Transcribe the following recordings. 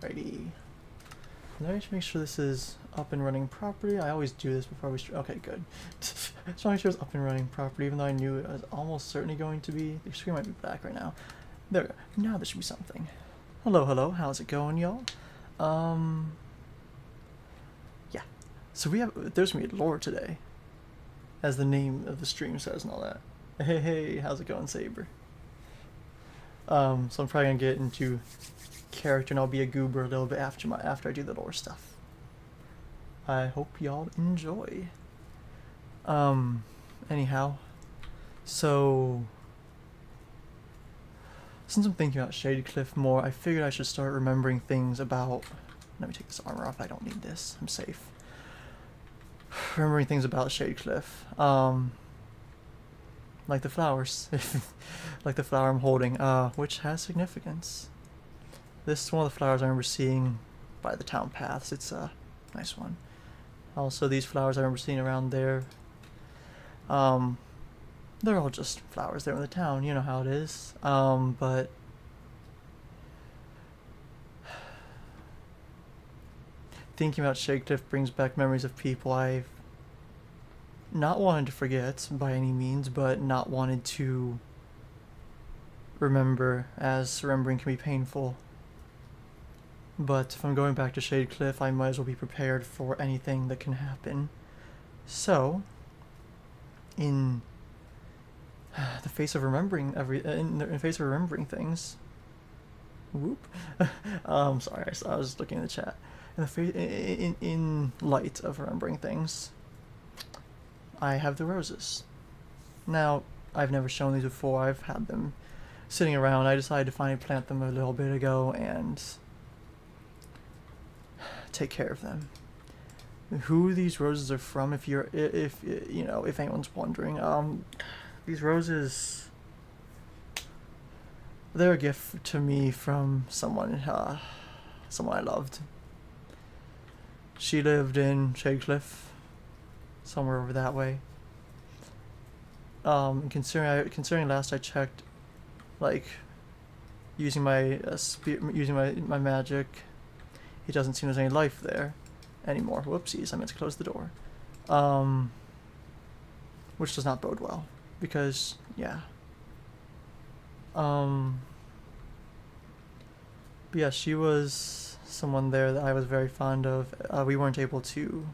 Alrighty. Let me just make sure this is up and running properly. I always do this before we okay, good. Just want to make sure it's up and running properly, even though I knew it was almost certainly going to be. The screen might be black right now. There we go. Now there should be something. Hello, hello. How's it going, y'all? Yeah. So there's gonna be lore today, as the name of the stream says and all that. Hey, how's it going, Saber? So I'm probably gonna get into character and I'll be a goober a little bit after I do the lore stuff. I hope y'all enjoy. Anyhow, so since I'm thinking about Shadecliff more, I figured I should start remembering things about. Let me take this armor off. I don't need this. I'm safe. Remembering things about Shadecliff. Like the flowers, like the flower I'm holding, which has significance. This is one of the flowers I remember seeing by the town paths. It's a nice one. Also, these flowers I remember seeing around there. They're all just flowers there in the town. You know how it is. But thinking about Shadecliff brings back memories of people I've not wanted to forget by any means, but not wanted to remember, as remembering can be painful. But if I'm going back to Shadecliff, I might as well be prepared for anything that can happen. So, in the face of remembering in the face of remembering things, whoop. Sorry, I was looking in the chat. In light of remembering things, I have the roses. Now, I've never shown these before. I've had them sitting around. I decided to finally plant them a little bit ago and take care of them. Who these roses are from, if anyone's wondering, these roses, they're a gift to me from someone I loved. She lived in Shadecliff, somewhere over that way. Considering last I checked, like using my my magic, it doesn't seem there's any life there anymore. Whoopsies! I meant to close the door. Which does not bode well, because yeah. But yeah, she was someone there that I was very fond of. We weren't able to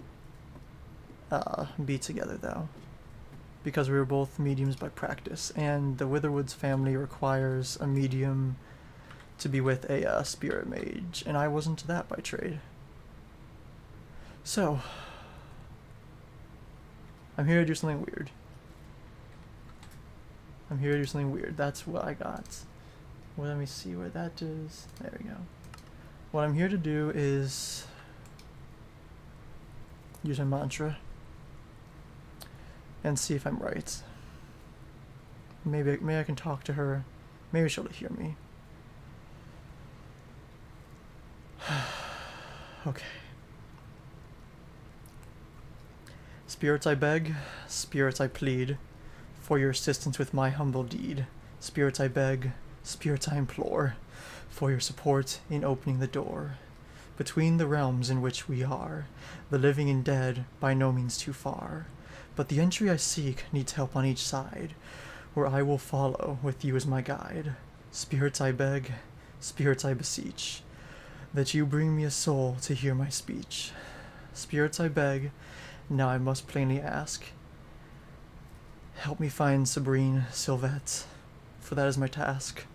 be together though, because we were both mediums by practice, and the Witherwoods family requires a medium to be with a spirit mage, and I wasn't that by trade. So, I'm here to do something weird. That's what I got. Well, let me see where that is. There we go. What I'm here to do is use a mantra and see if I'm right. Maybe I can talk to her. Maybe she'll hear me. Okay. Spirits I beg, spirits I plead, for your assistance with my humble deed. Spirits I beg, spirits I implore, for your support in opening the door. Between the realms in which we are, the living and dead by no means too far. But the entry I seek needs help on each side, where I will follow with you as my guide. Spirits I beg, spirits I beseech, that you bring me a soul to hear my speech. Spirits I beg, now I must plainly ask, help me find Sabrine Sylvette, for that is my task.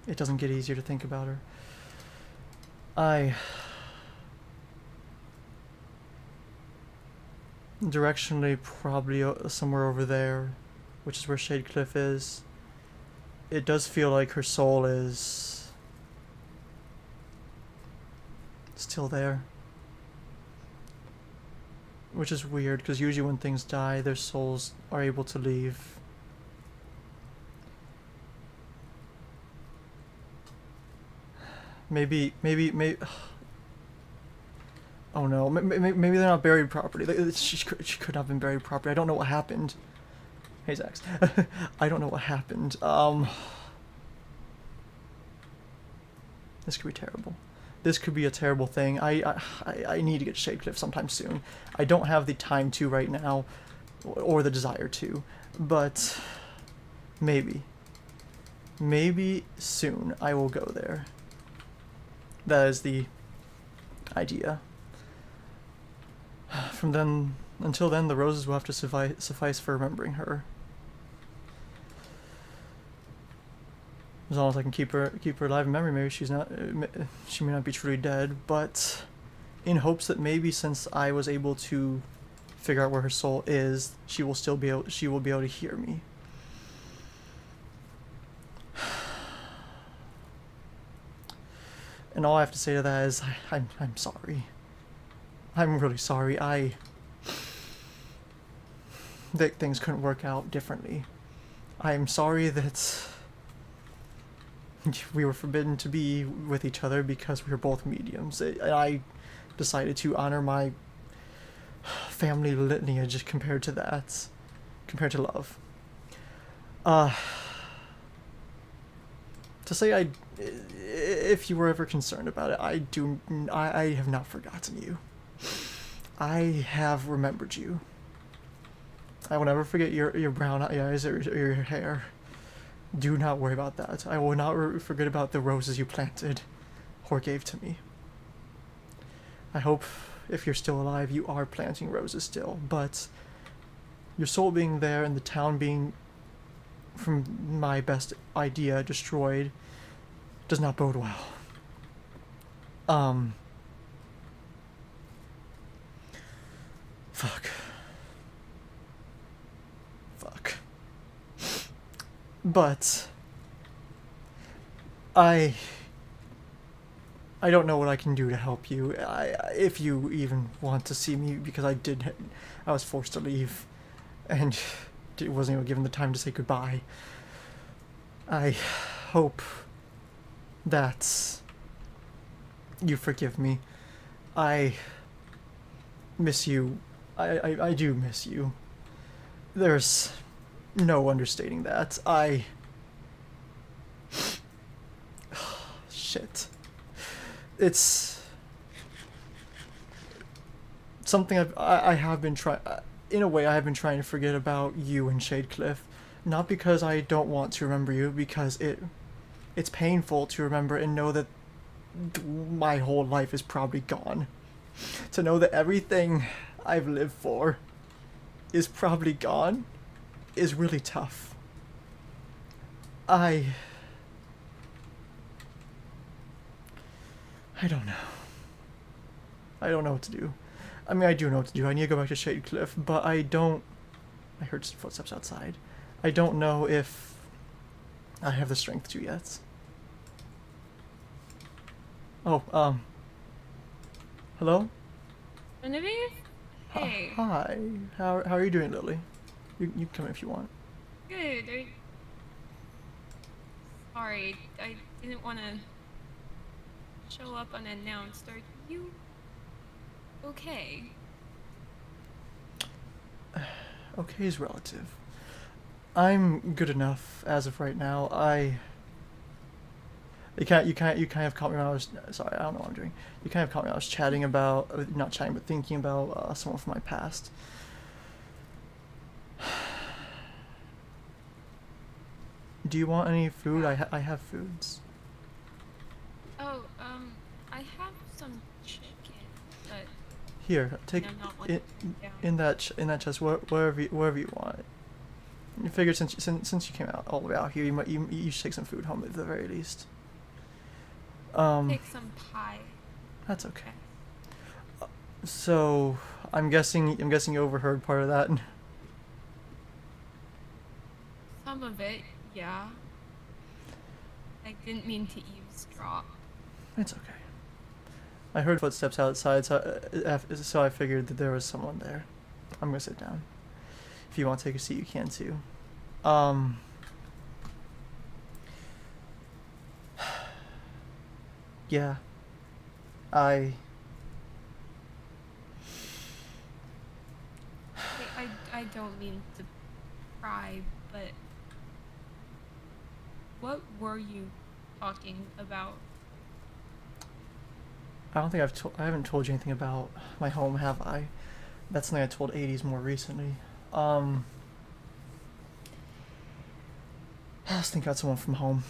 It doesn't get easier to think about her. Directionally, probably somewhere over there, which is where Shadecliff is. It does feel like her soul is still there. Which is weird, because usually when things die, their souls are able to leave. Maybe. Oh no, maybe they're not buried properly. She could not have been buried properly. I don't know what happened. Hey, Zax. I don't know what happened. This could be terrible. This could be a terrible thing. I need to get Shadecliff sometime soon. I don't have the time to right now, or the desire to, but maybe. Maybe soon I will go there. That is the idea. From then, until then, the roses will have to suffice for remembering her. As long as I can keep her alive in memory, maybe she may not be truly dead, but in hopes that maybe since I was able to figure out where her soul is, she will be able to hear me. And all I have to say to that is I'm sorry. I'm really sorry. That things couldn't work out differently. I'm sorry that we were forbidden to be with each other because we were both mediums. I decided to honor my family lineage compared to that, compared to love. To say if you were ever concerned about it, I have not forgotten you. I have remembered you. I will never forget your brown eyes or your hair. Do not worry about that. I will not forget about the roses you planted or gave to me. I hope if you're still alive, you are planting roses still, but your soul being there and the town being, from my best idea, destroyed does not bode well. Fuck. But I don't know what I can do to help you. If you even want to see me, because I was forced to leave, and wasn't even given the time to say goodbye. I hope that you forgive me. I miss you. I do miss you. There's no understating that. Shit. It's something I have been trying. In a way, I have been trying to forget about you and Shadecliff. Not because I don't want to remember you, because it's painful to remember and know that my whole life is probably gone. To know that everything I've lived for is probably gone is really tough. I don't know. I don't know what to do. I mean, I do know what to do. I need to go back to Shadecliff, but I don't... I heard footsteps outside. I don't know if I have the strength to yet. Oh, hello? Genevieve? Hey. Hi. How are you doing, Lily? You can come in if you want. Good. Sorry, I didn't want to show up unannounced. Are you okay? Okay is relative. I'm good enough as of right now. You kind of caught me when I was, sorry, I don't know what I'm doing. You kind of caught me when I was chatting about, not chatting, but thinking about someone from my past. Do you want any food? I have foods. Oh, I have some chicken, but Here, take I'm not it down. in that chest, wherever you want. You figured since you came out all the way out here, you should take some food home at the very least. Take some pie. That's okay. So I'm guessing you overheard part of that. Some of it, yeah. I didn't mean to eavesdrop. It's okay. I heard footsteps outside, so I figured that there was someone there. I'm gonna sit down. If you want to take a seat, you can too. Yeah. I don't mean to pry, but what were you talking about? I don't think I haven't told you anything about my home, have I? That's something I told 80s more recently. Let's think about someone from home.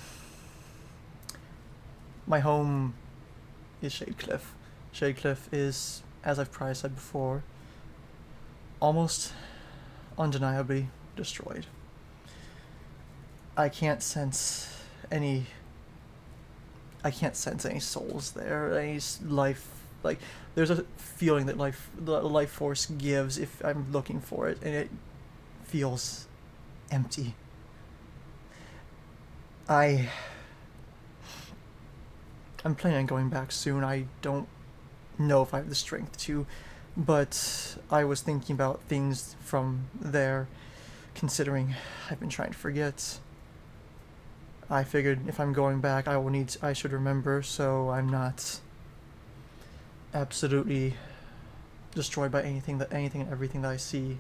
My home is Shadecliff. Shadecliff is, as I've probably said before, almost undeniably destroyed. I can't sense any souls there, any life. Like, there's a feeling that the life force gives if I'm looking for it, and it feels empty. I'm planning on going back soon. I don't know if I have the strength to, but I was thinking about things from there, considering I've been trying to forget. I figured if I'm going back, I should remember, so I'm not absolutely destroyed by anything and everything that I see.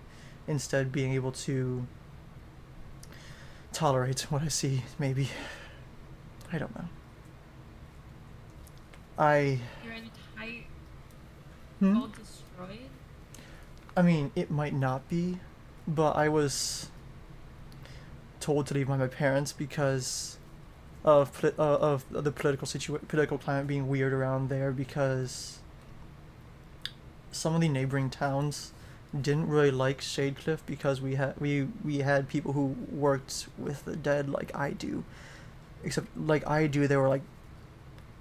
Instead, being able to tolerate what I see, maybe. I don't know. Your entire Hmm? all destroyed? I mean, it might not be, but I was told to leave by my parents because of the political climate being weird around there, because some of the neighboring towns didn't really like Shadecliff because we had people who worked with the dead like I do. Except like I do, there were like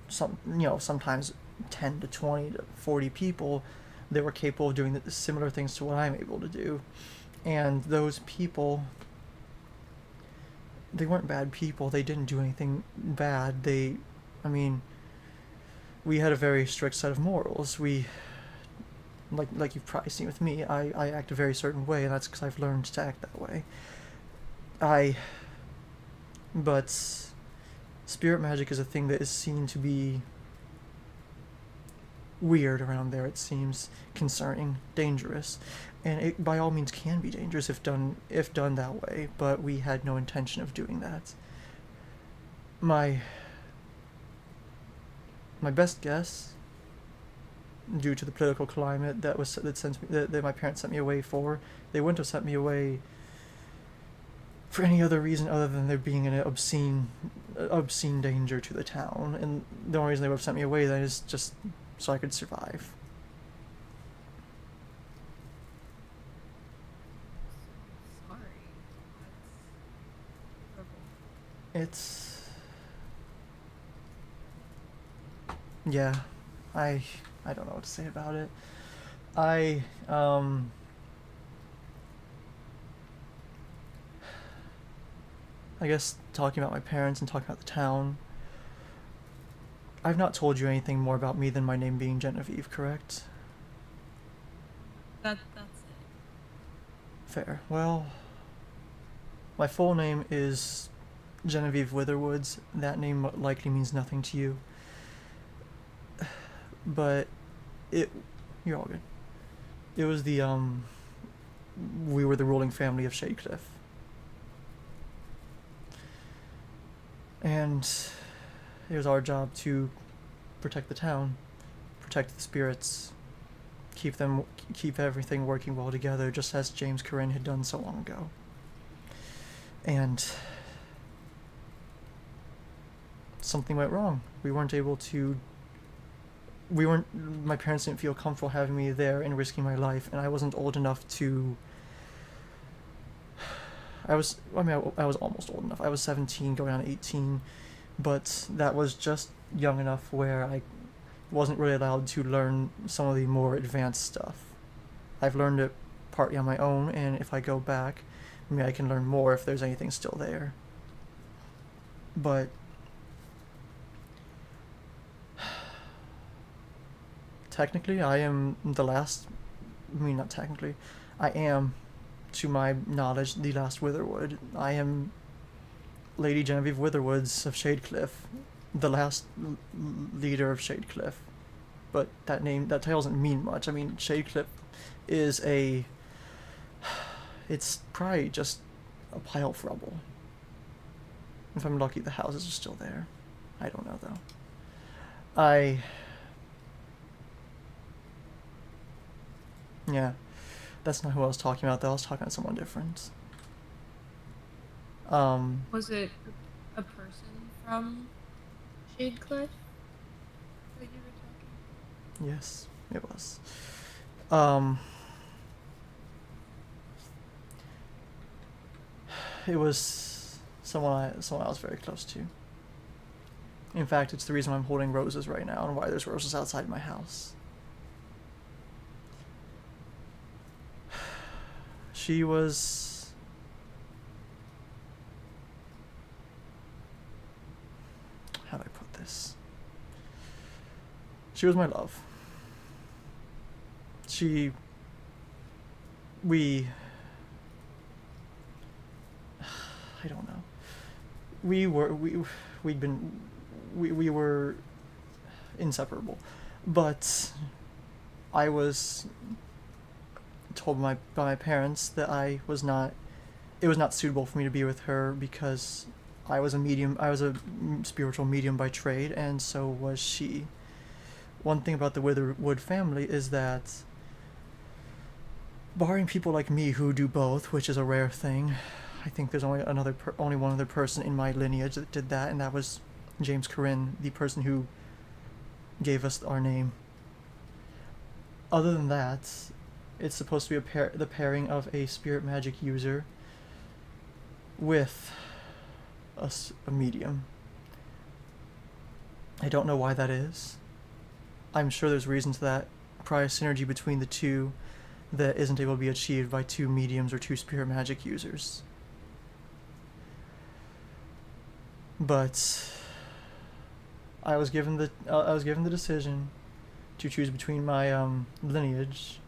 sometimes 10 to 20 to 40 people that were capable of doing similar things to what I'm able to do. And those people, they weren't bad people. They didn't do anything bad. I mean, we had a very strict set of morals. Like you've probably seen with me, I act a very certain way, and that's because I've learned to act that way. But spirit magic is a thing that is seen to be weird around there. It seems concerning, dangerous, and it by all means can be dangerous if done that way. But we had no intention of doing that. My best guess, due to the political climate that my parents sent me away for, they wouldn't have sent me away for any other reason other than there being an obscene danger to the town, and the only reason they would have sent me away then is just so I could survive. Sorry. That's horrible. It's yeah, I don't know what to say about it. I guess talking about my parents and talking about the town, I've not told you anything more about me than my name being Genevieve, correct? That's it. Fair. Well, my full name is Genevieve Witherwoods. That name likely means nothing to you. But you're all good. It was we were the ruling family of Shadecliff. And it was our job to protect the town, protect the spirits, keep everything working well together, just as James Corinne had done so long ago. And something went wrong. My parents didn't feel comfortable having me there and risking my life, and I wasn't old enough to. I was almost old enough. I was 17 going on 18, but that was just young enough where I wasn't really allowed to learn some of the more advanced stuff. I've learned it partly on my own, and if I go back, maybe I can learn more if there's anything still there. But technically, I am the last. I mean, not technically. I am, to my knowledge, the last Witherwood. I am Lady Genevieve Witherwoods of Shadecliff, the last leader of Shadecliff. But that title doesn't mean much. I mean, Shadecliff is it's probably just a pile of rubble. If I'm lucky, the houses are still there. I don't know, though. Yeah, that's not who I was talking about, though. I was talking about someone different. Was it a person from Shadecliff that you were talking Yes, it was. It was someone I was very close to. In fact, it's the reason I'm holding roses right now and why there's roses outside my house. She was... How do I put this? She was my love. I don't know. We were inseparable, but I was told by my parents that it was not suitable for me to be with her because I was a spiritual medium by trade, and so was she. One thing about the Witherwood family is that, barring people like me who do both, which is a rare thing, I think there's only one other person in my lineage that did that, and that was James Corinne, the person who gave us our name. Other than that, it's supposed to be the pairing of a spirit magic user with a medium. I don't know why that is. I'm sure there's reasons to that. Probably a synergy between the two that isn't able to be achieved by two mediums or two spirit magic users. But I was given the decision to choose between my lineage,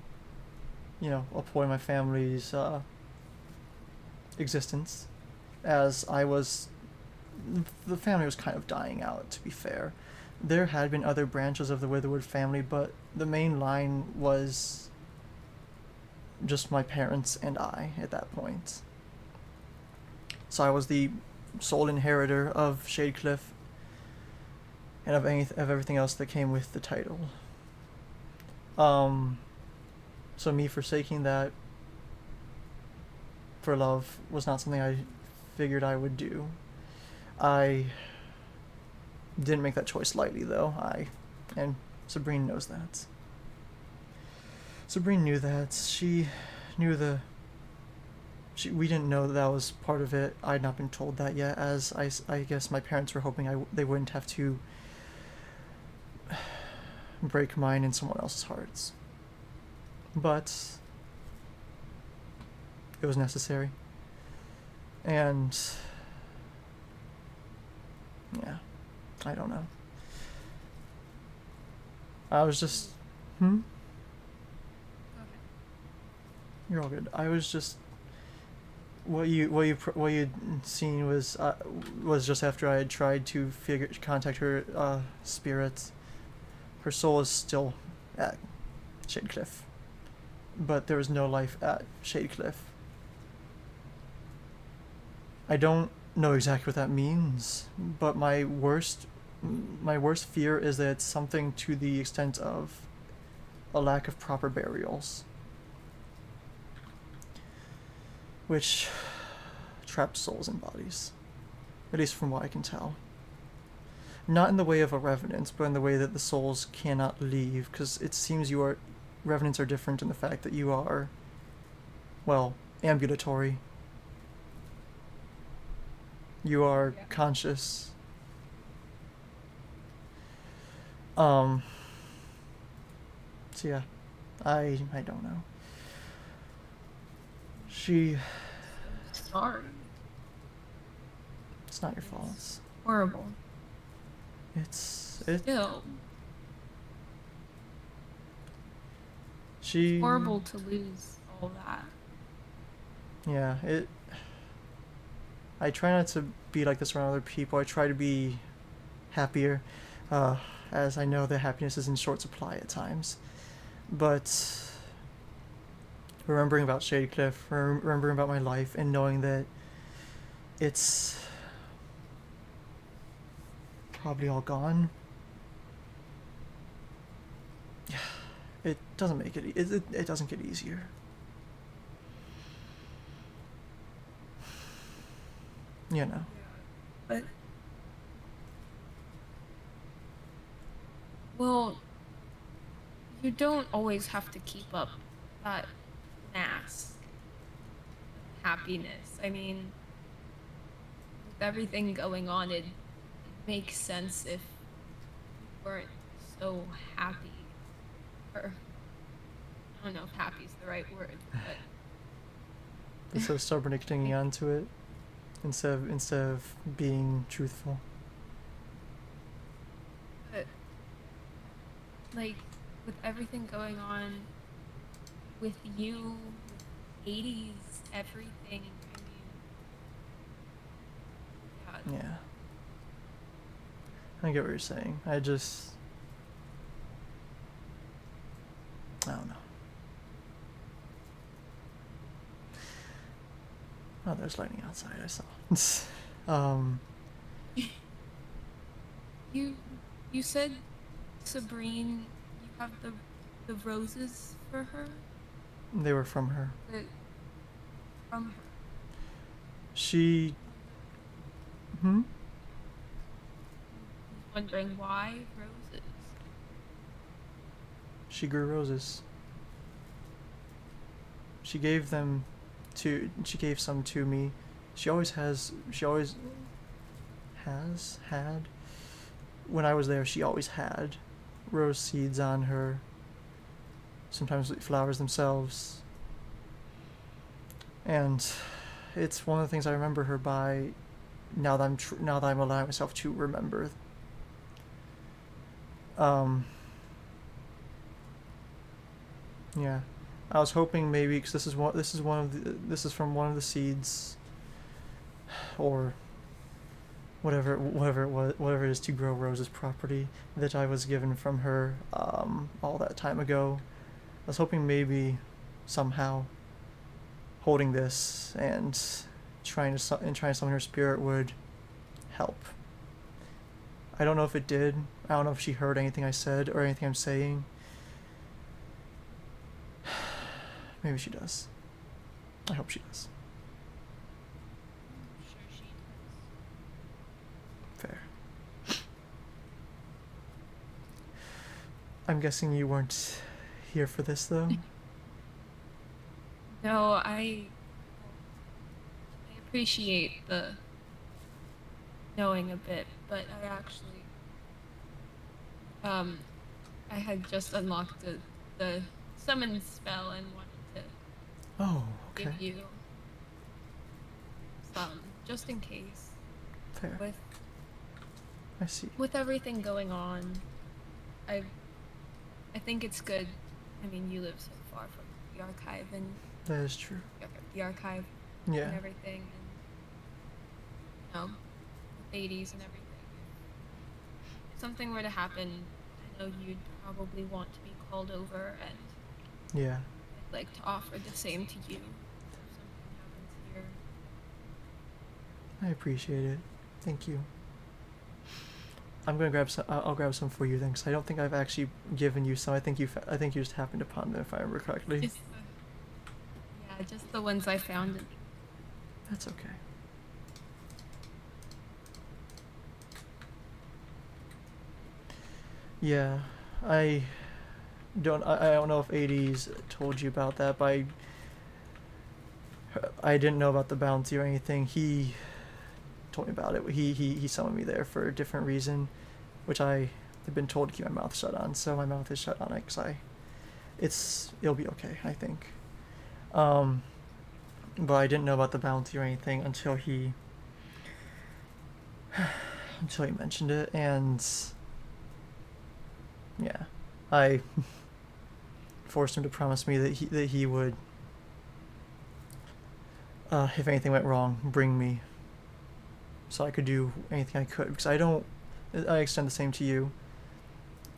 a point in my family's existence, as the family was kind of dying out, to be fair. There had been other branches of the Witherwood family, but the main line was just my parents and I at that point. So I was the sole inheritor of Shadecliff and of everything else that came with the title. So me forsaking that for love was not something I figured I would do. I didn't make that choice lightly, though. And Sabrine knows that. Sabrine knew that. She knew we didn't know that was part of it. I had not been told that yet, as I guess my parents were hoping they wouldn't have to break mine and someone else's hearts. But it was necessary. And yeah, I don't know. I was just Okay. You're all good. I was just what you'd seen was just after I had tried to contact her spirit. Her soul is still at Shadecliff, but there was no life at Shadecliff. I don't know exactly what that means, but my worst fear is that it's something to the extent of a lack of proper burials, which traps souls in bodies, at least from what I can tell. Not in the way of a revenant, but in the way that the souls cannot leave, because it seems revenants are different in the fact that you are, well, ambulatory. You are conscious. So yeah, I don't know. Sorry. It's not your fault. Horrible. It's Still. She. Horrible to lose all that. Yeah, I try not to be like this around other people. I try to be happier, as I know that happiness is in short supply at times. But remembering about Shadecliff, remembering about my life, and knowing that it's probably all gone. It doesn't make it doesn't get easier. You know. But well, you don't always have to keep up that mask of happiness. I mean, with everything going on, it makes sense if you weren't so happy. Or I don't know if happy is the right word, but It's so stubborn at clinging on to it instead of being truthful. but like with everything going on with you, with 80s, everything. I mean, yeah, Yeah. I get what you're saying. I don't know. Oh, there's lightning outside. I saw. you you said Sabrine, you have the roses for her, They were from her. the from her. She. Hmm. Wondering why roses. She grew roses. She gave them to. She gave some to me. She always has. She always has had. When I was there, she always had rose seeds on her. Sometimes flowers themselves. And it's one of the things I remember her by. Now that I'm allowing myself to remember. Yeah, I was hoping maybe because this is from one of the seeds, or whatever it is to grow roses property that I was given from her all that time ago. I was hoping maybe somehow holding this and trying to summon her spirit would help. I don't know if it did. I don't know if she heard anything I said or anything I'm saying. Maybe she does. I hope she does. I'm sure she does. Fair. I'm guessing you weren't here for this, though? No, I appreciate the knowing a bit, but I actually um I had just unlocked the summon spell and wanted to Oh, okay. give you some just in case Fair. with I see. everything going on. I I think it's good. I mean, you live so far from the archive and That is true. the archive Yeah. and everything, and the 80s and everything. If something were to happen, I know you'd probably want to be called over, and Yeah. I'd like to offer the same to you. If something happens here, I appreciate it. Thank you. I'm gonna grab some. I'll grab some for you then, because I don't think I've actually given you some. I think you just happened upon them, if I remember correctly. just the ones I found. That's okay. Yeah, I don't know if 80s told you about that, but I didn't know about the bounty or anything. He told me about it. He summoned me there for a different reason, which I have been told to keep my mouth shut on. So my mouth is shut on it because it'll be okay, I think. But I didn't know about the bounty or anything until he mentioned it, and yeah, I forced him to promise me that he would, if anything went wrong, bring me, so I could do anything I could. Because I extend the same to you.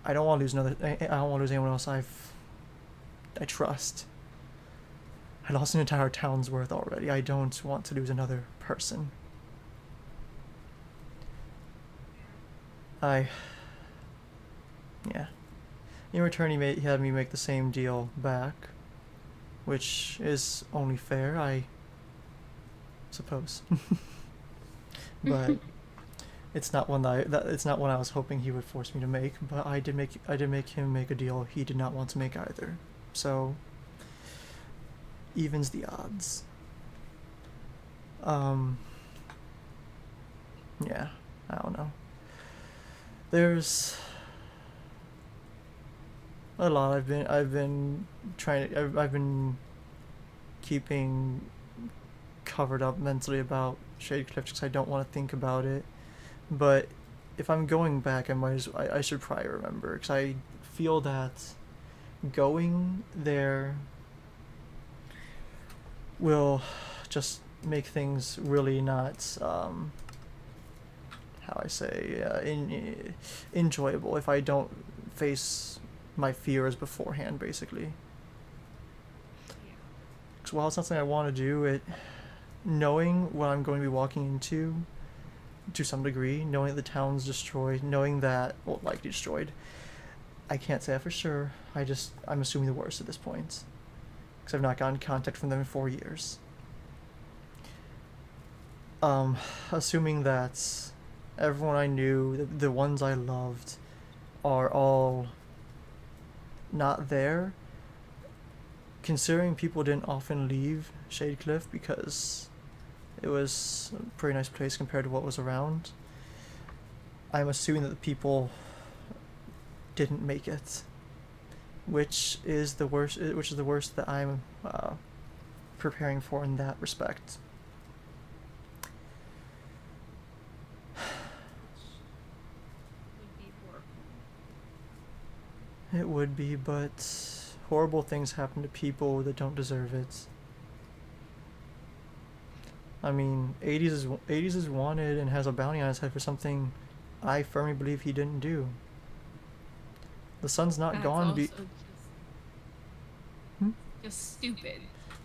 I don't want to lose I don't want to lose anyone else I trust. I lost an entire town's worth already. I don't want to lose another person. I, yeah. In return, he had me make the same deal back, which is only fair, I suppose. But it's not one it's not one I was hoping he would force me to make. But I did make him make a deal he did not want to make either. So evens the odds. Yeah, I don't know. There's a lot I've been trying to, I've been keeping covered up mentally about Shade Cliff because I don't want to think about it. But if I'm going back, I should probably remember because I feel that going there will just make things really not how I say enjoyable if I don't face my fears beforehand, basically. Because while it's not something I want to do, knowing what I'm going to be walking into, to some degree, knowing that the town's destroyed, knowing that, well, likely destroyed, I can't say that for sure. I'm assuming the worst at this point. Because I've not gotten contact from them in 4 years. Assuming that everyone I knew, the ones I loved, are all not there, considering people didn't often leave Shadecliff because it was a pretty nice place compared to what was around, I'm assuming that the people didn't make it, which is the worst that I'm preparing for in that respect. It would be, but horrible things happen to people that don't deserve it. I mean, 80s is wanted and has a bounty on his head for something I firmly believe he didn't do. The sun's not gone. Just stupid.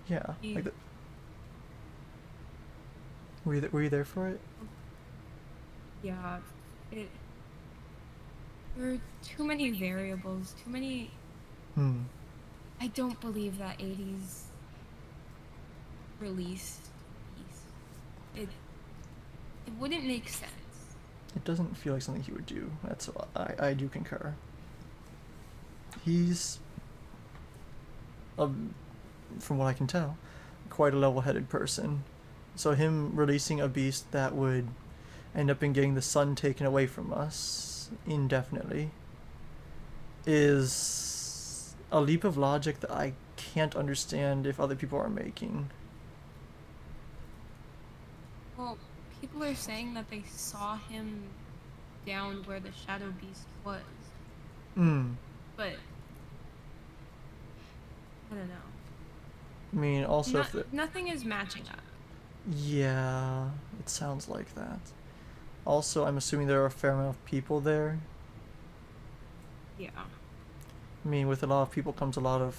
Yeah, like the... Were you there for it? Yeah, there were too many variables, too many. I don't believe that 80s released piece. It wouldn't make sense. It doesn't feel like something he would do. I do concur. He's, from what I can tell, quite a level-headed person. So him releasing a beast that would end up in getting the sun taken away from us indefinitely is a leap of logic that I can't understand if other people are making. Well, people are saying that they saw him down where the Shadow Beast was. But I don't know. I mean, also nothing is matching up. Yeah, it sounds like that. Also, I'm assuming there are a fair amount of people there. Yeah. I mean, with a lot of people comes a lot of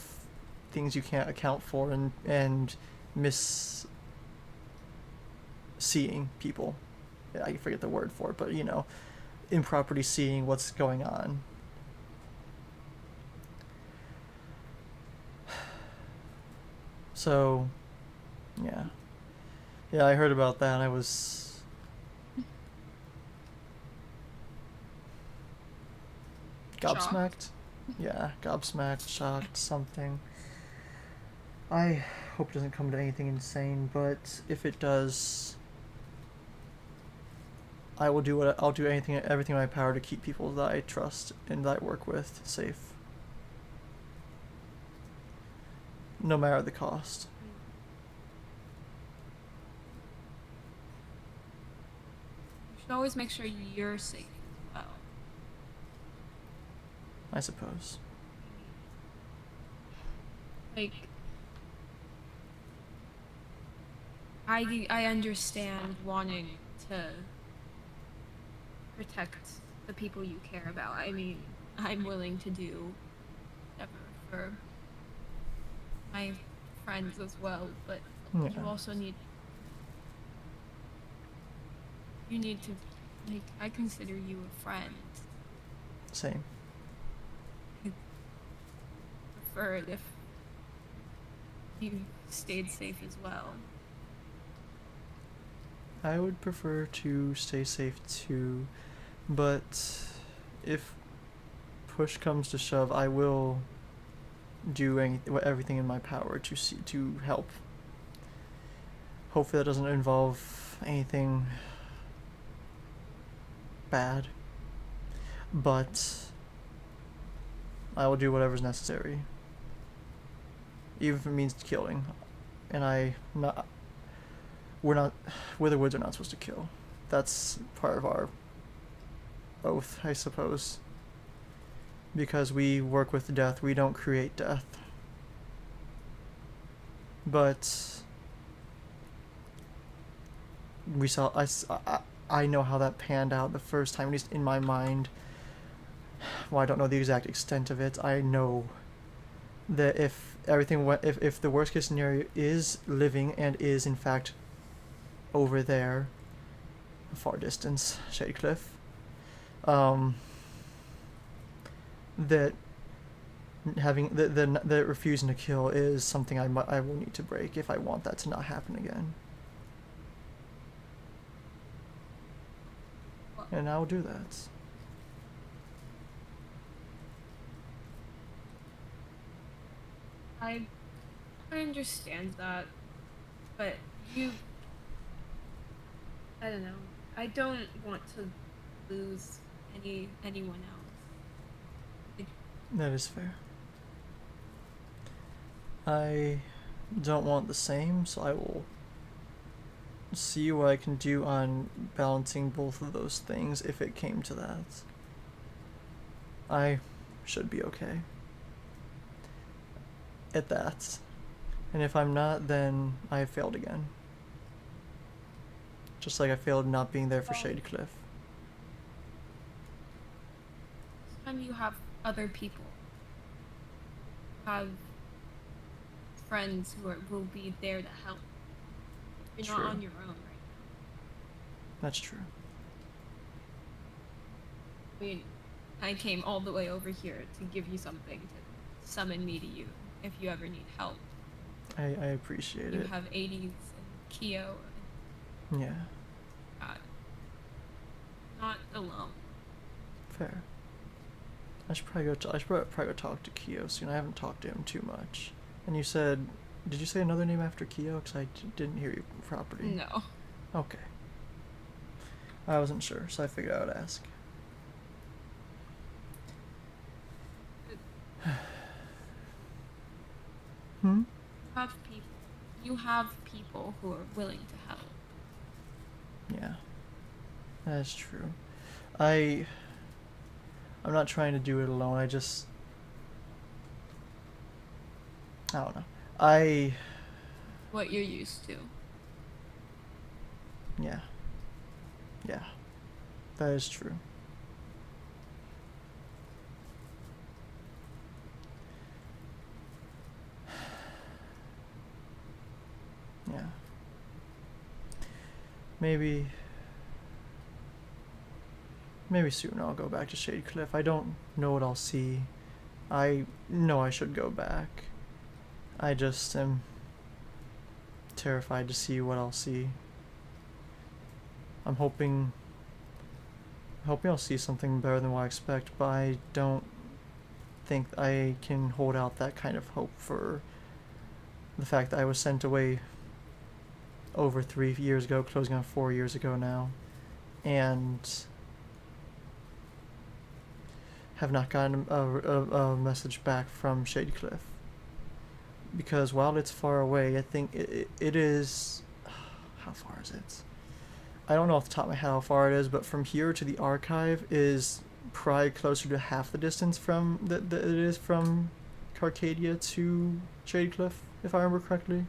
things you can't account for and seeing people. I forget the word for it, but you know, improperly seeing what's going on. So, yeah. Yeah, I heard about that and I was... gobsmacked? Yeah, gobsmacked, shocked, something. I hope it doesn't come to anything insane, but if it does, I'll do everything in my power to keep people that I trust and that I work with safe. No matter the cost. You should always make sure you're safe as well. I suppose. Like, I understand wanting to protect the people you care about. I mean, I'm willing to do whatever for my friends as well, but yeah. you also need to Like, I consider you a friend. Same. I'd prefer it if you stayed safe as well. I would prefer to stay safe too, but if push comes to shove, I will do everything in my power to help. Hopefully that doesn't involve anything bad, but I will do whatever's necessary, even if it means killing. And we're not, Witherwoods are not supposed to kill. That's part of our oath, I suppose. Because we work with death, we don't create death. But we saw, I know how that panned out the first time, at least in my mind. Well, I don't know the exact extent of it. I know that if everything went, if the worst case scenario is living and is in fact over there, a far distance, Shady Cliff, that that refusing to kill is something I will need to break if I want that to not happen again. Well, And I will do that. I understand that, but you, I don't know. I don't want to lose anyone else. That is fair. I don't want the same, so I will see what I can do on balancing both of those things if it came to that. I should be okay at that. And if I'm not, then I have failed again. Just like I failed not being there for Shady Cliff. This time you have other people. Have friends will be there to help. You're True. not on your own right That's true. now. I mean, I came all the way over here to give you something to summon me to you if you ever need help. I appreciate You it. have 80s and Keo Yeah, and God. Not alone. fair. I should probably go talk to Keo soon. I haven't talked to him too much. And you said, did you say another name after Keo? Because I didn't hear you properly. No. Okay. I wasn't sure, so I figured I would ask. Hmm? You have people who are willing to help. Yeah. That's true. I'm not trying to do it alone. I don't know. What you're used to. Yeah. Yeah. That is true. Yeah. Maybe soon I'll go back to Shady Cliff. I don't know what I'll see. I know I should go back. I just am terrified to see what I'll see. I'm hoping I'll see something better than what I expect, but I don't think I can hold out that kind of hope for the fact that I was sent away over 3 years ago, closing on 4 years ago now, and have not gotten a message back from Shady Cliff. Because while it's far away, I think it is. How far is it? I don't know off the top of my head how far it is, but from here to the archive is probably closer to half the distance from that it is from Carcadia to Shady Cliff, if I remember correctly.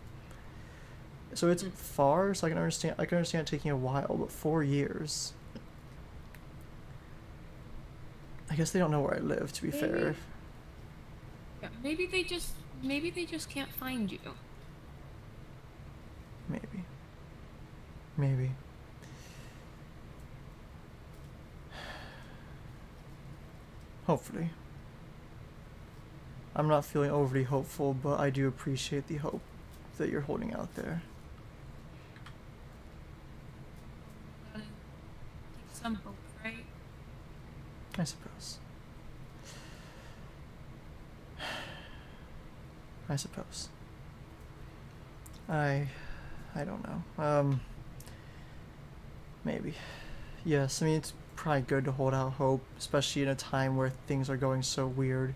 So it's far, so I can understand it taking a while, but 4 years. I guess they don't know where I live, to be fair. Yeah, maybe they just can't find you. Maybe. Hopefully. I'm not feeling overly hopeful, but I do appreciate the hope that you're holding out there. Gotta keep some hope, right? I suppose. I suppose. I don't know. Maybe. Yes, I mean, it's probably good to hold out hope, especially in a time where things are going so weird,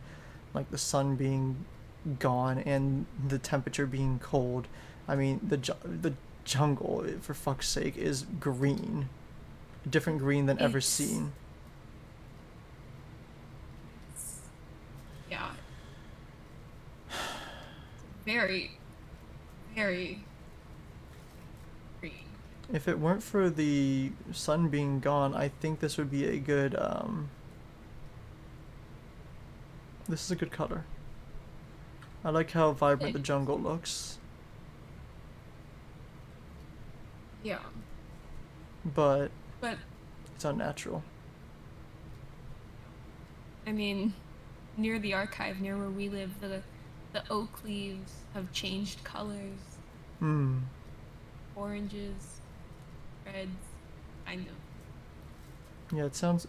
like the sun being gone and the temperature being cold. I mean, the jungle, for fuck's sake, is green. A different green than ever It's, seen. it's yeah, very, very green. If it weren't for the sun being gone, I think this would be a good, this is a good color. I like how vibrant the jungle looks, Yeah, but but it's unnatural. I mean, near the archive, near where we live, the oak leaves have changed colors, Hmm. oranges, reds, kind of. Yeah, it sounds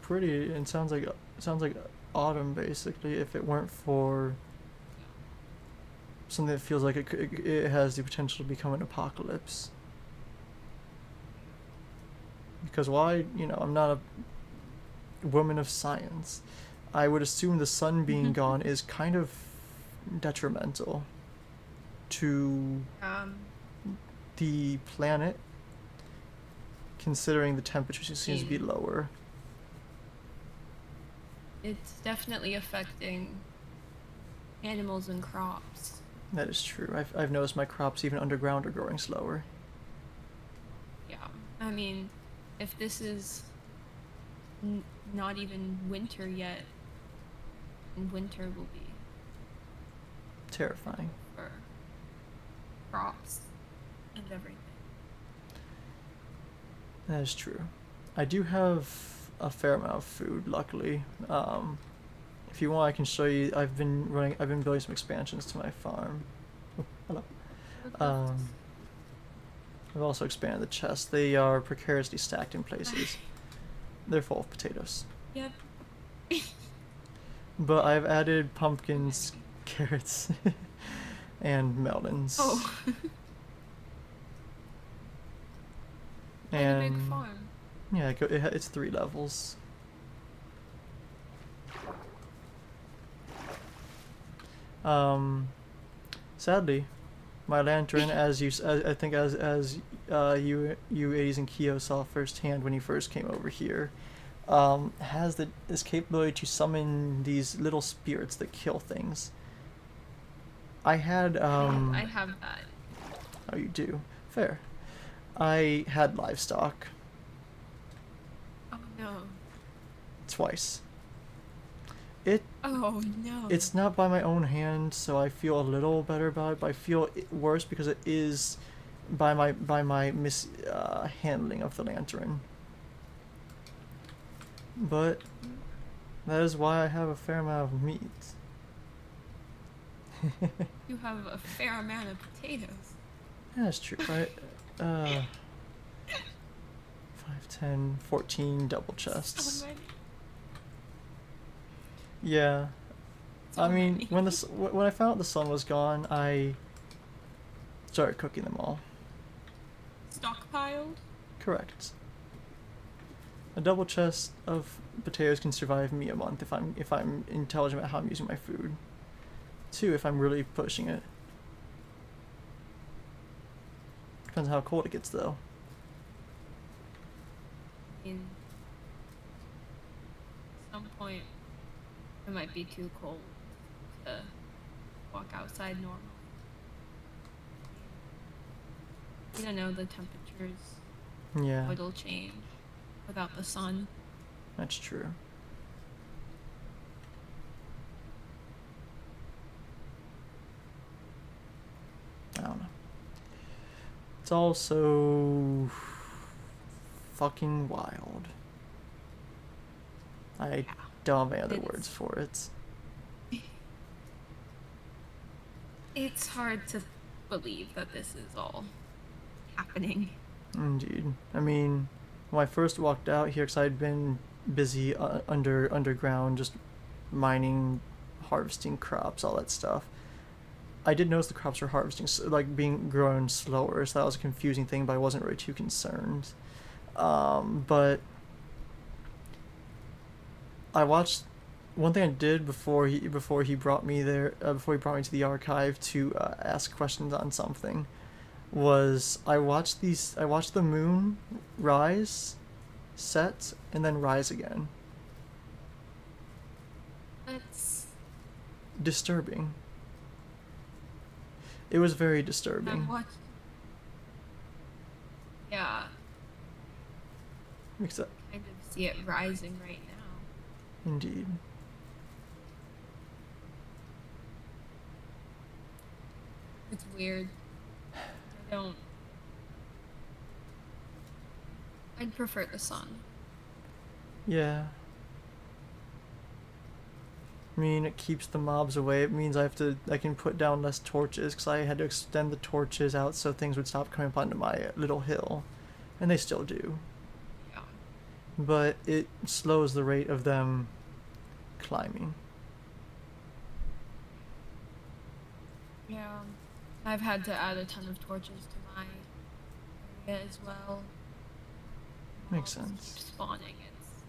pretty and sounds like autumn basically. If it weren't for something that feels like it has the potential to become an apocalypse. Because why? I'm not a woman of science. I would assume the sun being gone is kind of detrimental to Um, the planet, considering the temperature seems to be mean, lower. it's definitely affecting animals and crops. That is true. I've noticed my crops even underground are growing slower. Yeah, I mean, if this is not even winter yet, and winter will be Terrifying. for crops and everything. That is true. I do have a fair amount of food, luckily. If you want, I can show you. I've been building some expansions to my farm. Oh, hello. Um, I've also expanded the chest. They are precariously stacked in places. They're full of potatoes. Yep. But I've added pumpkins, carrots, and melons. Oh, quite a big And farm. yeah, it's 3 levels. Sadly, my lantern, I think as you 80s and Kyo saw firsthand when you first came over here, has this capability to summon these little spirits that kill things. I had I have that. Oh, you do. Fair. I had livestock Oh no. twice. It Oh no. it's not by my own hand, so I feel a little better about it, but I feel worse because it is by my handling of the lantern. But that is why I have a fair amount of meat. You have a fair amount of potatoes. Yeah, that's true, right? 5, 10, 14 double chests. So many. Yeah. So I mean, many. when I found out the sun was gone, I started cooking them all. Stockpiled? Correct. A double chest of potatoes can survive me a month if I'm intelligent about how I'm using my food. 2, if I'm really pushing it. Depends on how cold it gets, though. In some point, it might be too cold to walk outside normally. You don't know the temperatures. Yeah, It'll change without the sun. that's true. I don't know. It's all so fucking wild. I Yeah. don't have any other It's words for it. it's hard to believe that this is all happening. Indeed. I mean, when I first walked out here, because I'd been busy underground, just mining, harvesting crops, all that stuff. I did notice the crops were harvesting, like being grown slower, so that was a confusing thing, but I wasn't really too concerned. But I watched one thing I did before he brought me there, before he brought me to the archive to ask questions on something, was I watched the moon rise, set, and then rise again. Let's Disturbing. It was very I'm disturbing. watching. Yeah, Because, kind of see it rising right now. indeed. It's weird. I don't. I'd prefer the sun. Yeah. I mean, it keeps the mobs away. It means I can put down less torches because I had to extend the torches out so things would stop coming up onto my little hill. And they still do. Yeah. But it slows the rate of them climbing. Yeah. I've had to add a ton of torches to my area as well. Makes Mobs sense. keep spawning. It's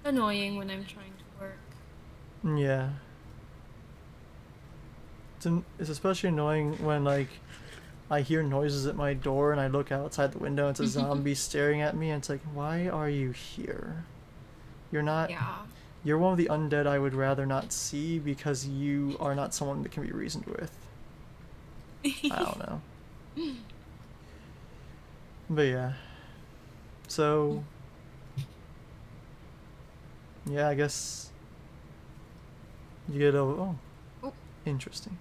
annoying when I'm trying to work. Yeah. It's especially annoying when, like, I hear noises at my door and I look outside the window and it's a zombie staring at me and it's like, why are you here? You're not. Yeah. You're one of the undead I would rather not see because you are not someone that can be reasoned with. I don't know. But yeah. So. Yeah, I guess. You get over. Oh. Oh. Interesting.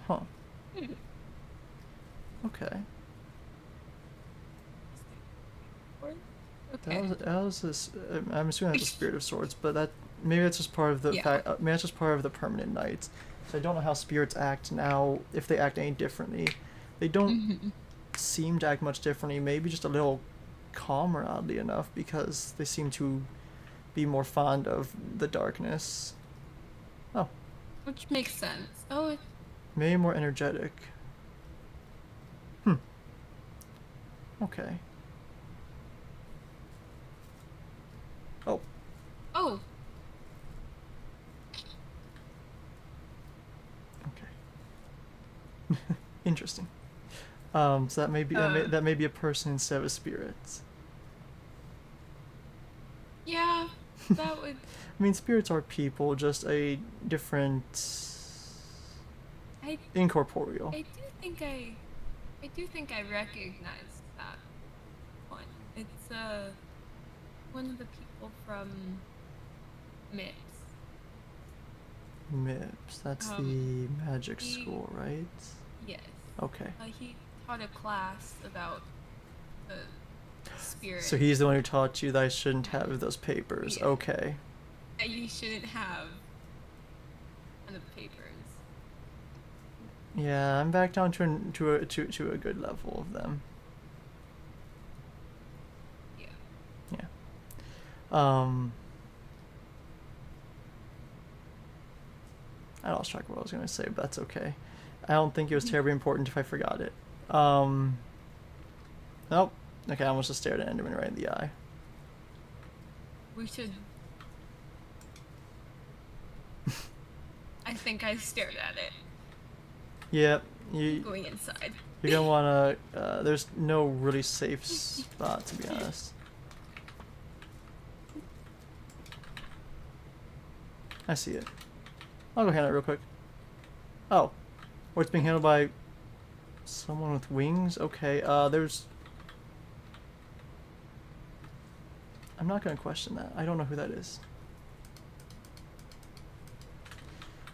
Huh. Okay. Okay. That was this. I'm assuming that's a spirit of sorts, but that maybe that's just part of the Yeah. fact. Maybe that's just part of the permanent night. So I don't know how spirits act now. If they act any differently, they don't seem to act much differently. Maybe just a little calmer, oddly enough, because they seem to be more fond of the darkness. Oh, Which makes sense. Oh, maybe more energetic. Hmm. Okay. Oh. oh, Okay. Interesting. So that may be that may be a person instead of a spirit. yeah, that would. I mean, spirits are people, just a different I incorporeal. I do think I recognize that one. It's one of the people from MIPS. MIPS. That's the magic he school, right? yes. Okay. He taught a class about the spirit. So he's the one who taught you that I shouldn't have those papers. Yeah. Okay. That you shouldn't have on the papers. Yeah, I'm back down to a good level of them. Yeah. Yeah. I lost track of what I was gonna say, but that's okay. I don't think it was terribly important if I forgot it. Nope. Okay, I almost just stared at Enderman right in the eye. We should. I think I stared at it. Yeah, Going inside. you're gonna wanna. There's no really safe spot, to be honest. I see it. I'll go handle it real quick. Oh, or it's being handled by someone with wings. Okay. There's. I'm not gonna question that. I don't know who that is.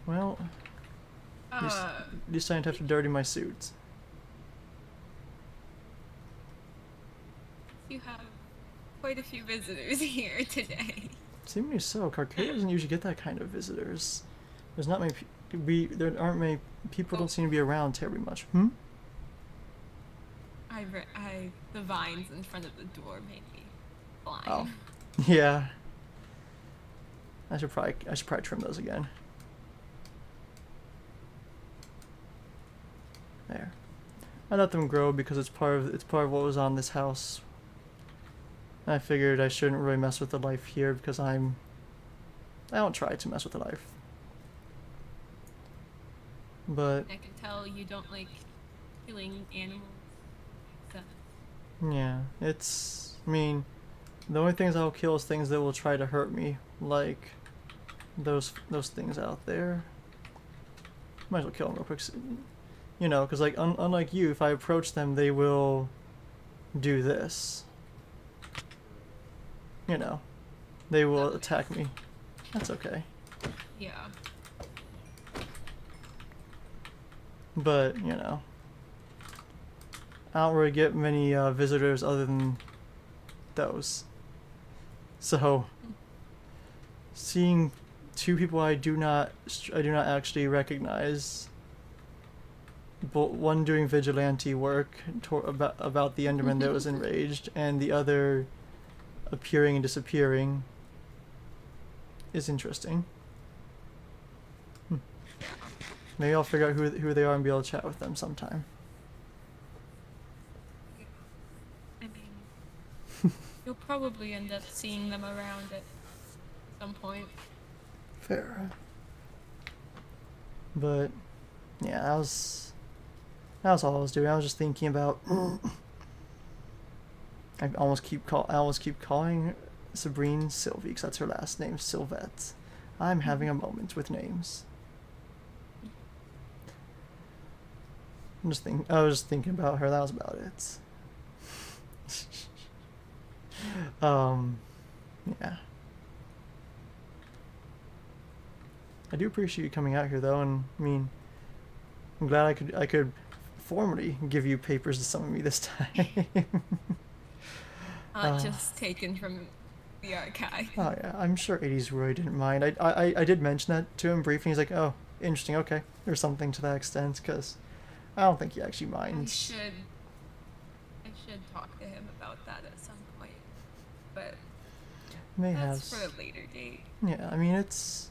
Well, at least I didn't have to dirty my suit. You have quite a few visitors here today. Seemingly so. Carcadia doesn't usually get that kind of visitors. There's not many. There aren't many people. Oh, Don't seem to be around terribly much. the vines in front of the door made me Oh, blind. yeah. I should probably trim those again. There. I let them grow because it's part of what was on this house. I figured I shouldn't really mess with the life here because I don't try to mess with the life. But I can tell you don't like killing animals. So, yeah, I mean, the only things I'll kill is things that will try to hurt me, like those things out there. Might as well kill them real quick. You know, because like unlike you, if I approach them, they will do this. You know, they will attack me. That's okay. yeah. But you know, I don't really get many visitors other than those. So seeing two people I do not actually recognize, but one doing vigilante work about the Enderman that was enraged, and the other appearing and disappearing, is interesting. Maybe I'll figure out who they are and be able to chat with them sometime. I mean, you'll probably end up seeing them around at some point. Fair. But yeah, that was all I was doing. I was just thinking about. I almost keep calling Sabrine Sylvie because that's her last name, Sylvette. I'm having a moment with names. I was just thinking about her. That was about it. Yeah. I do appreciate you coming out here, though, and I mean, I'm glad I could formally give you papers to summon me this time. Not just taken from the archive. Oh yeah, I'm sure 80s Roy didn't mind. I did mention that to him briefly. He's like, oh, interesting, okay, or something to that extent, because I don't think he actually minds. I should talk to him about that at some point, but May that's have. for a later date. Yeah, I mean it's.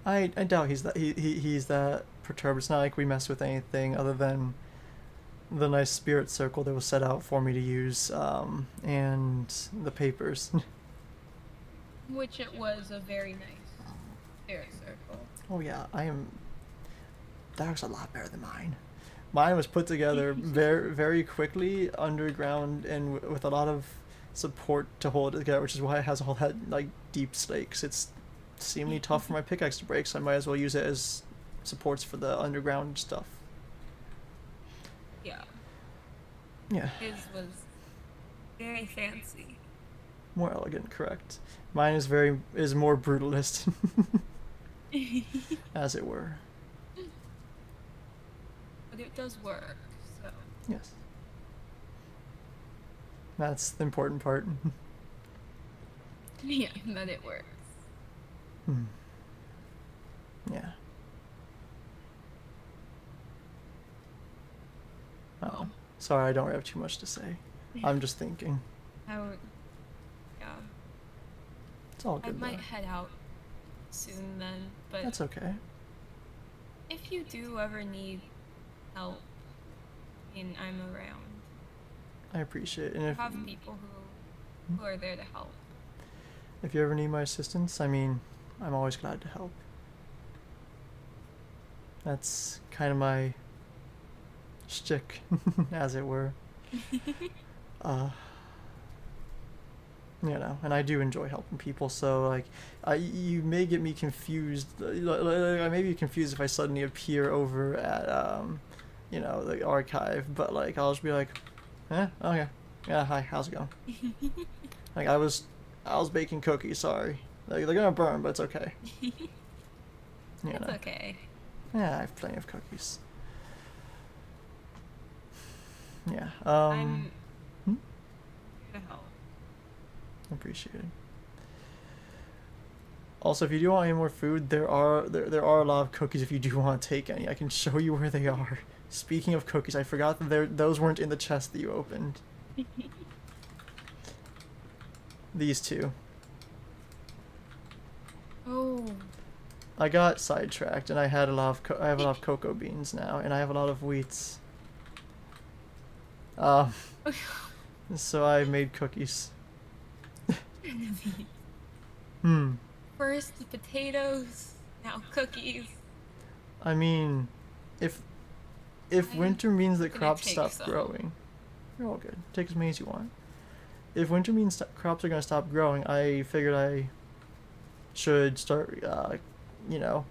I doubt he's that perturbed. It's not like we mess with anything other than the nice spirit circle that was set out for me to use, and the papers. Which it was a very nice spirit circle. Oh yeah, that was a lot better than mine. Mine was put together very very quickly underground and with a lot of support to hold it together, which is why it has all that like deep stakes. It's seemingly tough for my pickaxe to break, so I might as well use it as supports for the underground stuff. Yeah. Yeah. His was very fancy. More elegant, correct. Mine is more brutalist, as it were. But it does work, so. Yes. That's the important part. Yeah, that it works. Yeah. Oh, sorry, I don't have too much to say. I'm just thinking. Yeah. It's all good. I might head out soon then, but that's okay. if you do ever need help, I mean, I'm around. I appreciate it. And I have people who are there to help. If you ever need my assistance, I mean, I'm always glad to help. That's kind of my shtick, as it were. You know, and I do enjoy helping people, so like, you may get me confused. I may be confused if I suddenly appear over at you know, the archive, but like I'll just be like, okay, yeah, hi, how's it going? Like I was baking cookies. Sorry, like, they're gonna burn, but it's okay. It's okay. Yeah, I have plenty of cookies. Yeah. I'm here to help. Appreciated. Also, if you do want any more food, there are a lot of cookies if you do want to take any. I can show you where they are. Speaking of cookies, I forgot that those weren't in the chest that you opened. These two. Oh. I got sidetracked, and I had a lot of I have a lot of cocoa beans now, and I have a lot of wheats. So I made cookies. First the potatoes, now cookies. I mean, if winter means that crops stop growing, you're all good. Take as many as you want. If winter means crops are gonna stop growing, I figured I should start, you know,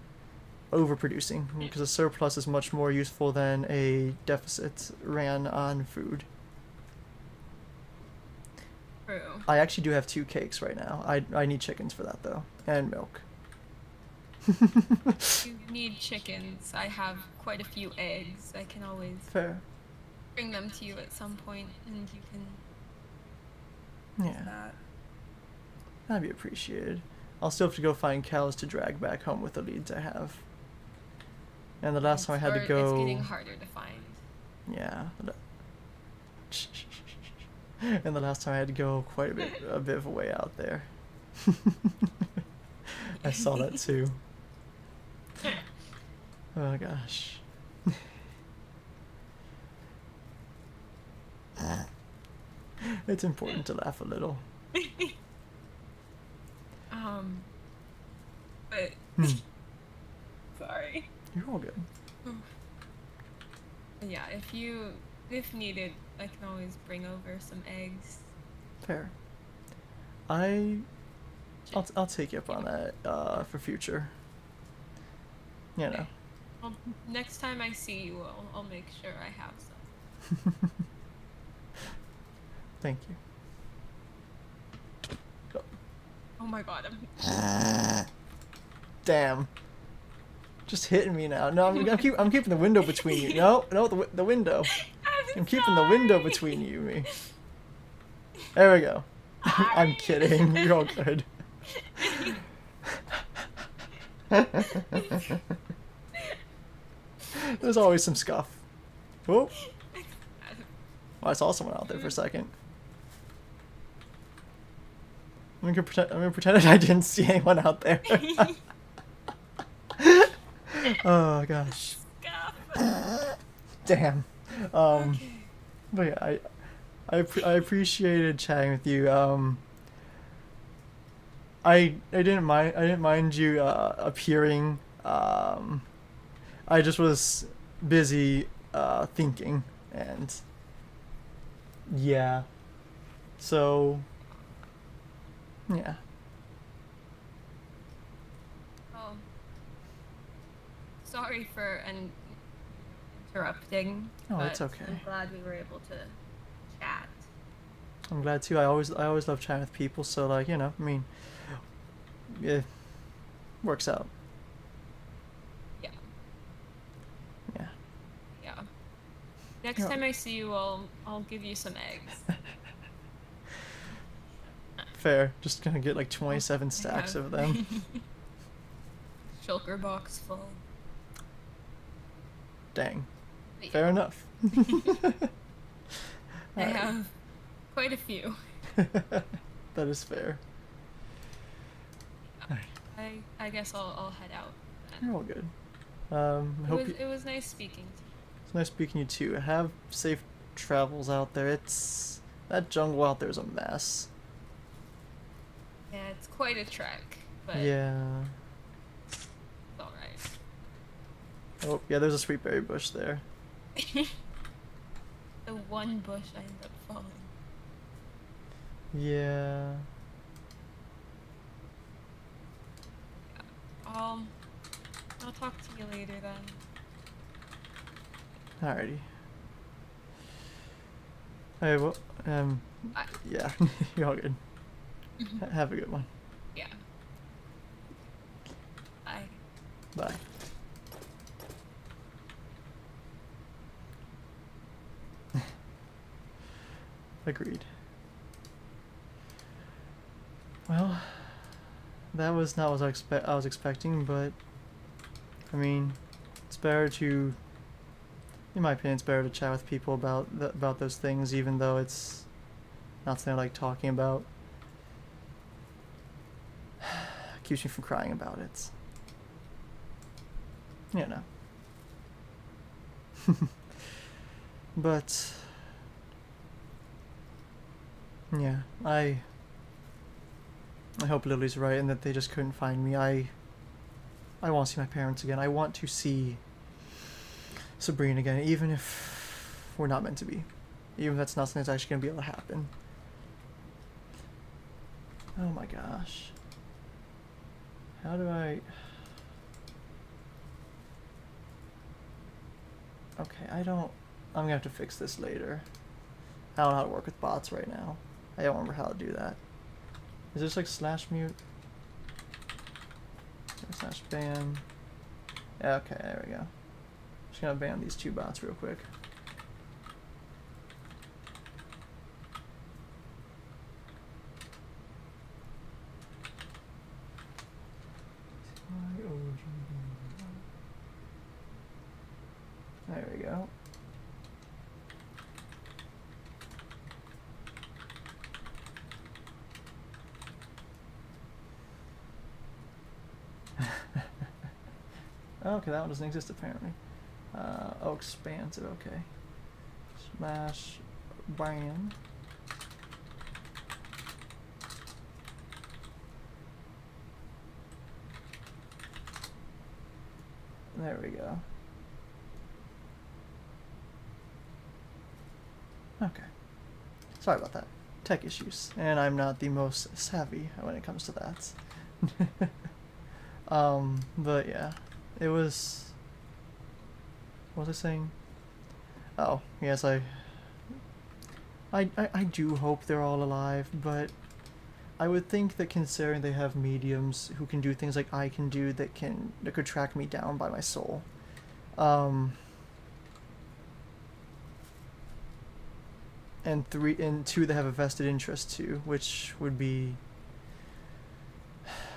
overproducing, because a surplus is much more useful than a deficit ran on food. True. I actually do have 2 cakes right now. I need chickens for that though, and milk. You need chickens. I have quite a few eggs. I can always Fair. bring them to you at some point, and you can. Yeah. That. That'd be appreciated. I'll still have to go find cows to drag back home with the leads I have. And the last time I had to go. It's getting harder to find. Yeah. And the last time I had to go quite a bit of a way out there. I saw that too. Oh gosh. It's important to laugh a little. But sorry. You're all good. Yeah, if needed, I can always bring over some eggs. Fair. I'll take you up on that for future. You know. Next time I see you, I'll make sure I have some. Thank you. Oh my god, Damn. Just hitting me now. No, I'm keeping the window between you. No, the window. I'm keeping the window between you and me. There we go. I'm kidding. You're all good. There's always some scuff. Oh. I saw someone out there for a second. I'm gonna pretend I didn't see anyone out there. Oh gosh. Damn. But yeah, I appreciated chatting with you. I didn't mind you appearing. I just was busy thinking, and yeah. So yeah. Oh, sorry for interrupting. Oh, it's okay. I'm glad we were able to chat. I'm glad too. I always love chatting with people. So like, you know, I mean, it works out. Yeah. Yeah. Yeah. Next time I see you, I'll give you some eggs. Fair. Just gonna get like 27 stacks of them. Shulker box full. Dang. Yeah. Fair enough. I have quite a few. That is fair. I guess I'll head out then. You're all good. It was nice speaking to you. It's nice speaking to you too. Have safe travels out there. That jungle out there is a mess. Yeah, it's quite a trek, but yeah. It's alright. Oh yeah, there's a sweet berry bush there. The one bush I ended up falling. Yeah. I'll talk to you later then. Alrighty. Hey, well, yeah, you're all good. Have a good one. Yeah. Bye. Bye. Agreed. Well, that was not what I was expecting, but I mean, it's better to, in my opinion, it's better to chat with people about those things, even though it's not something I like talking about. Keeps me from crying about it. You know. But yeah, I hope Lily's right and that they just couldn't find me. I want to see my parents again. I want to see Sabrina again, even if we're not meant to be. Even if that's not something that's actually going to be able to happen. Oh my gosh. How do I... Okay, I'm gonna have to fix this later. I don't know how to work with bots right now. I don't remember how to do that. Is this like slash mute? Slash ban. Yeah, okay, there we go. Just gonna ban these two bots real quick. There we go. Okay, that one doesn't exist apparently. Oh, expansive, okay. Slash ban. There we go. Okay. Sorry about that. Tech issues. And I'm not the most savvy when it comes to that. But yeah. It was... What was I saying? Oh, yes, I do hope they're all alive, but I would think that considering they have mediums who can do things like I can do that could track me down by my soul. And two that have a vested interest too, which would be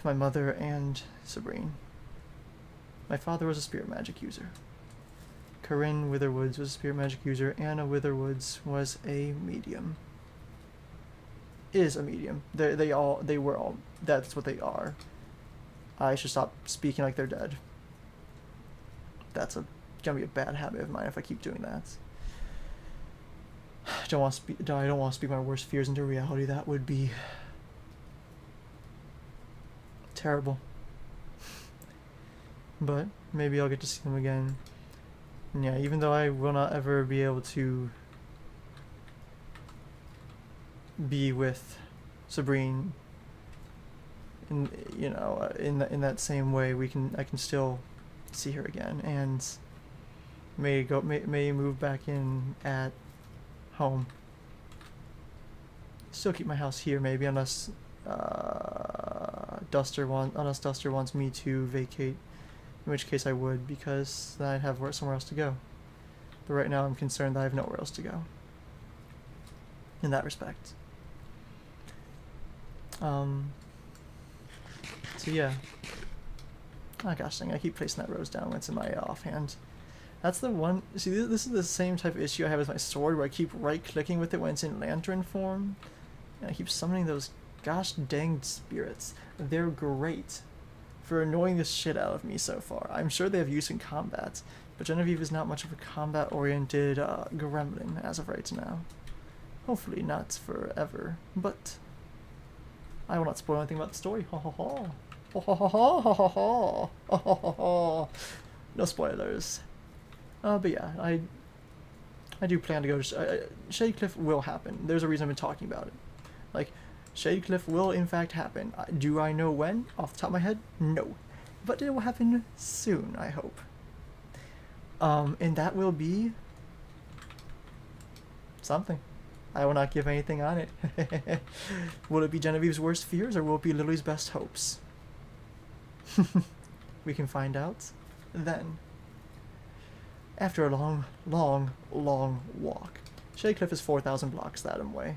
my mother and Sabrine. My father was a spirit magic user. Corinne Witherwoods was a spirit magic user. Anna Witherwoods was a medium. Is a medium. They were all. That's what they are. I should stop speaking like they're dead. That's gonna be a bad habit of mine if I keep doing that. I don't want to speak my worst fears into reality. That would be terrible. But maybe I'll get to see them again. And yeah, even though I will not ever be able to be with Sabrine in that same way, I can still see her again and may move back in at home. Still keep my house here maybe, unless Duster wants me to vacate, in which case I would, because then I'd have somewhere else to go. But right now I'm concerned that I have nowhere else to go in that respect. So yeah. Oh gosh dang, I keep placing that rose down when it's in my offhand. That's the one. See, this is the same type of issue I have with my sword, where I keep right-clicking with it when it's in lantern form, and I keep summoning those gosh dang spirits. They're great for annoying the shit out of me so far. I'm sure they have use in combat, but Genevieve is not much of a combat-oriented gremlin as of right now. Hopefully not forever, but I will not spoil anything about the story. Ha ha ha. Ha ha ha ha ha ha ha ha ha. No spoilers. But yeah, I do plan to go to... Shady Cliff will happen. There's a reason I've been talking about it. Like, Shady Cliff will in fact happen. Do I know when? Off the top of my head? No. But it will happen soon, I hope. And that will be... something. I will not give anything on it. Will it be Genevieve's worst fears, or will it be Lily's best hopes? We can find out then. After a long, long, long walk. Shady Cliff is 4,000 blocks that way.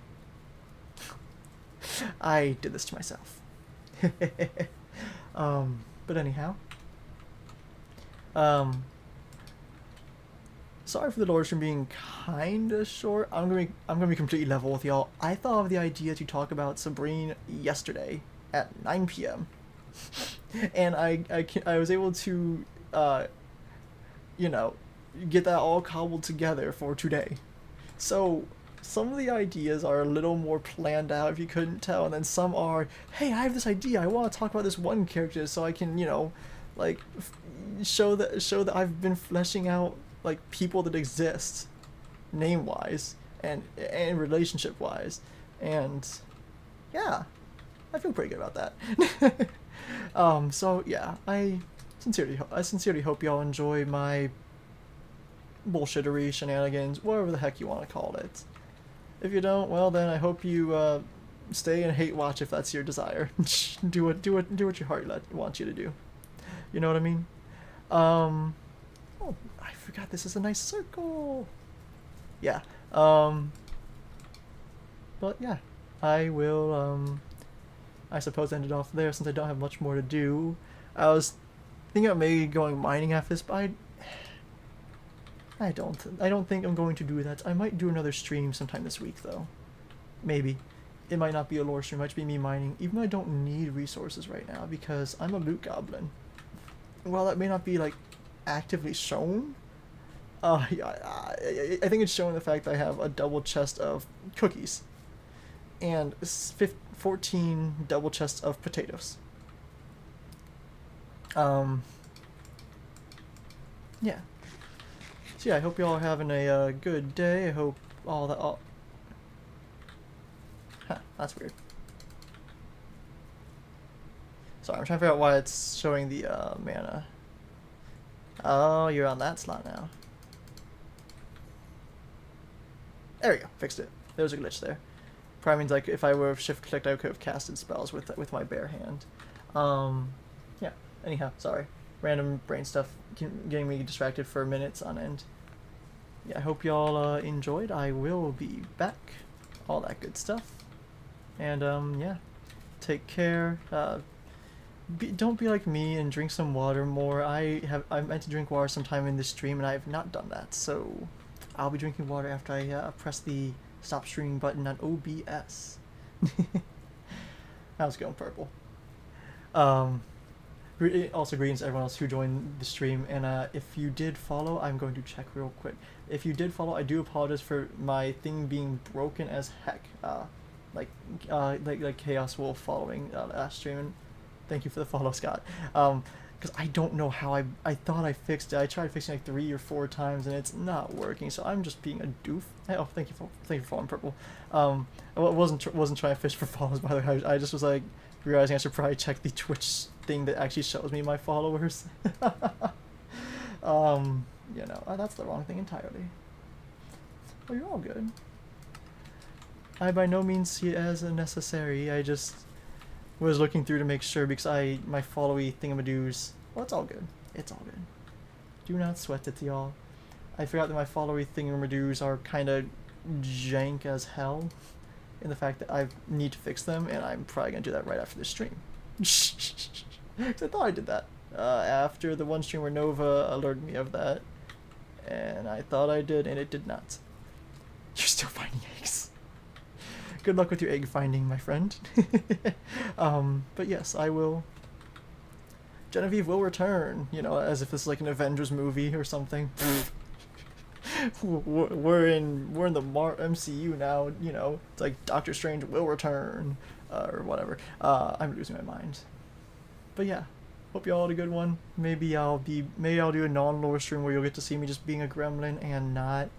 I did this to myself. But anyhow, um, sorry for the lore stream being kinda short. I'm gonna be completely level with y'all. I thought of the idea to talk about Sabrine yesterday at 9 p.m. and I was able to you know, get that all cobbled together for today. So some of the ideas are a little more planned out if you couldn't tell, and then some are, hey, I have this idea. I want to talk about this one character so I can, like show that I've been fleshing out like people that exist, name wise and relationship wise, and yeah, I feel pretty good about that. So yeah, I sincerely hope y'all enjoy my bullshittery shenanigans, whatever the heck you want to call it. If you don't, well then I hope you stay and hate watch if that's your desire. do what your heart wants you to do. You know what I mean? Oh, I forgot this is a nice circle. Yeah. But yeah, I will I suppose end it off there since I don't have much more to do. I was thinking about maybe going mining after this, but I don't think I'm going to do that. I might do another stream sometime this week though. Maybe. It might not be a lore stream, it might be me mining, even though I don't need resources right now because I'm a loot goblin. While that may not be like actively shown, yeah, I think it's showing the fact that I have a double chest of cookies and 14 double chests of potatoes. Yeah. So yeah, I hope y'all are having a good day. I hope all that. Huh, that's weird. Sorry, I'm trying to figure out why it's showing the mana. Oh, you're on that slot now. There we go, fixed it. There was a glitch there. Probably means like if I were shift clicked, I could have casted spells with my bare hand. Yeah. Anyhow, sorry. Random brain stuff getting me distracted for minutes on end. Yeah, I hope y'all enjoyed. I will be back. All that good stuff. And yeah, take care. Don't be like me and drink some water more. I meant to drink water sometime in this stream and I have not done that. So I'll be drinking water after I press the stop streaming button on OBS. I was going purple. Also greetings to everyone else who joined the stream, and if you did follow, I'm going to check real quick. If you did follow, I do apologize for my thing being broken as heck. Like Chaos Wolf following last stream, and thank you for the follow, Scott. Because I don't know how I thought I fixed it. I tried fixing like 3 or 4 times and it's not working. So I'm just being a doof. Oh, thank you for following purple. I wasn't trying to fish for follows, by the way. I just was like realizing I should probably check the Twitch thing that actually shows me my followers. That's the wrong thing entirely. Oh, you're all good. I by no means see it as a necessary. I just was looking through to make sure because my followy thingamadoos. Well, it's all good. It's all good. Do not sweat it, y'all. I forgot that my followy thingamadoos are kind of jank as hell in the fact that I need to fix them, and I'm probably gonna do that right after this stream. I thought I did that after the one stream where Nova alerted me of that, and I thought I did, and it did not. You're still finding eggs. Good luck with your egg finding, my friend. But yes, I will. Genevieve will return, as if this is like an Avengers movie or something. we're in the MCU now, it's like Doctor Strange will return, or whatever. I'm losing my mind. But yeah, hope y'all had a good one. Maybe I'll do a non-lore stream where you'll get to see me just being a gremlin and not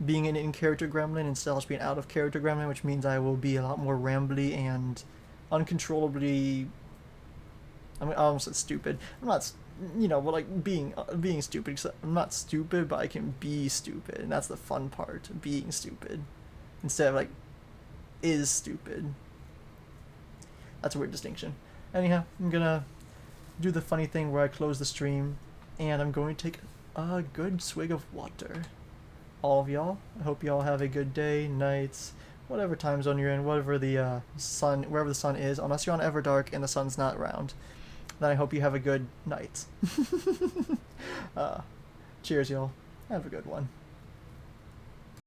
being an in-character gremlin, instead I'll just be an out-of-character gremlin, which means I will be a lot more rambly and uncontrollably. I almost said stupid. I'm not, like being stupid. Because I'm not stupid, but I can be stupid, and that's the fun part, being stupid, instead of like is stupid. That's a weird distinction. Anyhow, I'm gonna do the funny thing where I close the stream, and I'm going to take a good swig of water. All of y'all, I hope y'all have a good day, night, whatever time zone you're in, whatever the sun, wherever the sun is, unless you're on Everdark and the sun's not around. Then I hope you have a good night. Cheers, y'all. Have a good one.